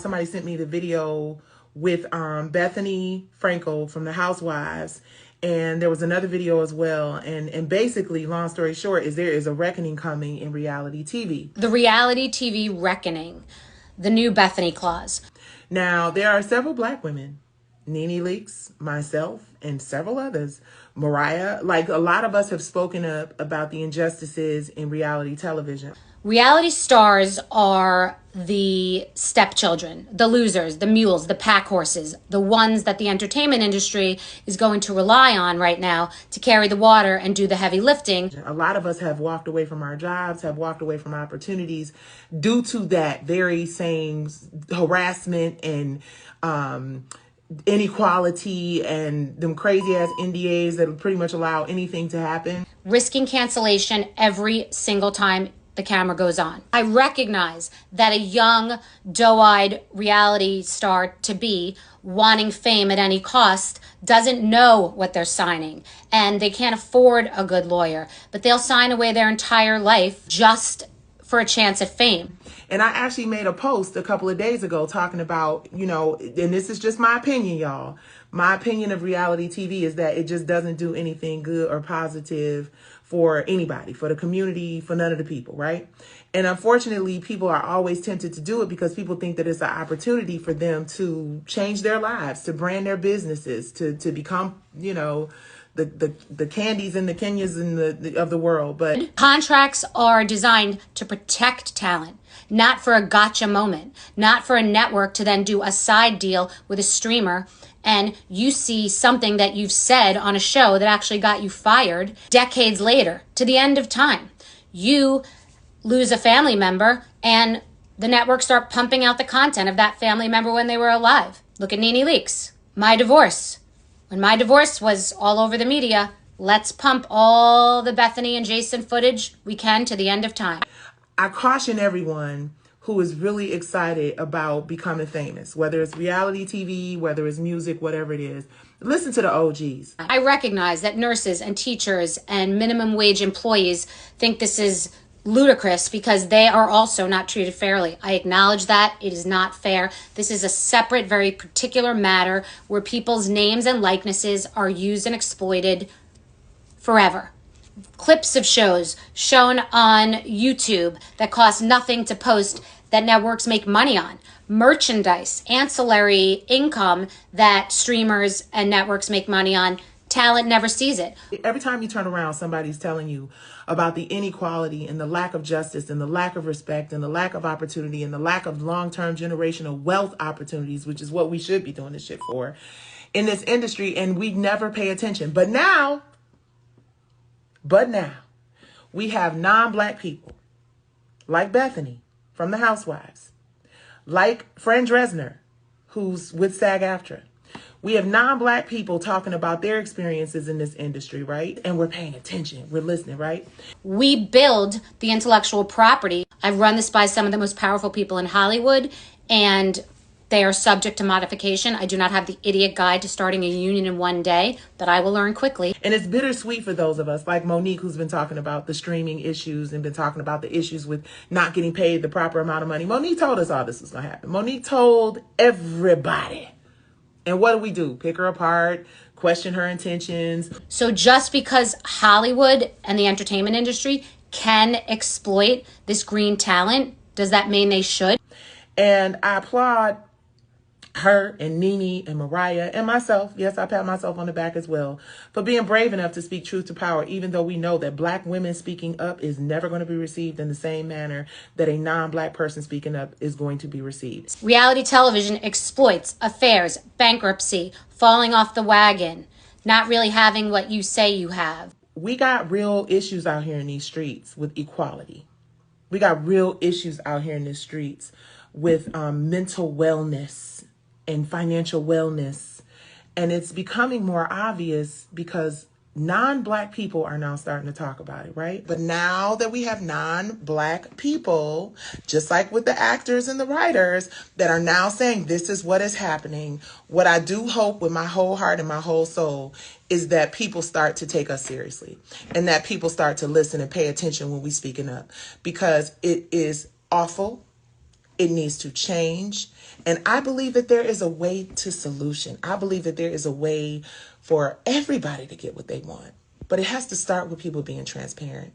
Somebody sent me the video with Bethany Frankel from the Housewives, and there was another video as well. And basically, long story short, is there is a reckoning coming in reality TV. The reality TV reckoning, the new Bethany clause. Now, there are several black women, NeNe Leakes, myself, and several others, Mariah, like a lot of us have spoken up about the injustices in reality television. Reality stars are the stepchildren, the losers, the mules, the pack horses, the ones that the entertainment industry is going to rely on right now to carry the water and do the heavy lifting. A lot of us have walked away from our jobs, have walked away from opportunities due to that very same harassment and inequality and them crazy ass NDAs that pretty much allow anything to happen. Risking cancellation every single time the camera goes on. I recognize that a young, doe-eyed reality star to be wanting fame at any cost doesn't know what they're signing, and they can't afford a good lawyer, but they'll sign away their entire life just for a chance at fame. And I actually made a post a couple of days ago talking about, you know, and this is just my opinion, y'all. My opinion of reality TV is that it just doesn't do anything good or positive for anybody, for the community, for none of the people, right? And unfortunately, people are always tempted to do it because people think that it's an opportunity for them to change their lives, to brand their businesses, to become, you know, the Candies and the Kenyas and of the world. But contracts are designed to protect talent, not for a gotcha moment, not for a network to then do a side deal with a streamer and you see something that you've said on a show that actually got you fired decades later, to the end of time. You lose a family member and the networks start pumping out the content of that family member when they were alive. Look at NeNe Leakes. My divorce. When my divorce was all over the media, let's pump all the Bethany and Jason footage we can to the end of time. I caution everyone who is really excited about becoming famous, whether it's reality TV, whether it's music, whatever it is. Listen to the OGs. I recognize that nurses and teachers and minimum wage employees think this is ludicrous because they are also not treated fairly. I acknowledge that. It is not fair. This is a separate, very particular matter where people's names and likenesses are used and exploited forever. Clips of shows shown on YouTube that cost nothing to post that networks make money on. Merchandise, ancillary income that streamers and networks make money on. Talent never sees it. Every time you turn around, somebody's telling you about the inequality and the lack of justice and the lack of respect and the lack of opportunity and the lack of long-term generational wealth opportunities, which is what we should be doing this shit for in this industry. And we never pay attention. But now, we have non-black people like Bethany from the Housewives, like Fran Dresner, who's with SAG-AFTRA. We have non-black people talking about their experiences in this industry, right? And we're paying attention. We're listening, right? We build the intellectual property. I've run this by some of the most powerful people in Hollywood, and they are subject to modification. I do not have the idiot guide to starting a union in one day that I will learn quickly. And it's bittersweet for those of us like Monique, who's been talking about the streaming issues and been talking about the issues with not getting paid the proper amount of money. Monique told us all this was going to happen. Monique told everybody. And what do? Pick her apart, question her intentions. So just because Hollywood and the entertainment industry can exploit this green talent, does that mean they should? And I applaud her and NeNe and Mariah and myself. Yes, I pat myself on the back as well for being brave enough to speak truth to power, even though we know that black women speaking up is never going to be received in the same manner that a non-black person speaking up is going to be received. Reality television exploits affairs, bankruptcy, falling off the wagon, not really having what you say you have. We got real issues out here in these streets with equality. We got real issues out here in the streets with mental wellness and financial wellness. And it's becoming more obvious because non-black people are now starting to talk about it, right? But now that we have non-black people, just like with the actors and the writers, that are now saying this is what is happening, what I do hope with my whole heart and my whole soul is that people start to take us seriously and that people start to listen and pay attention when we speaking up, because it is awful. It needs to change. And I believe that there is a way to solution. I believe that there is a way for everybody to get what they want. But it has to start with people being transparent.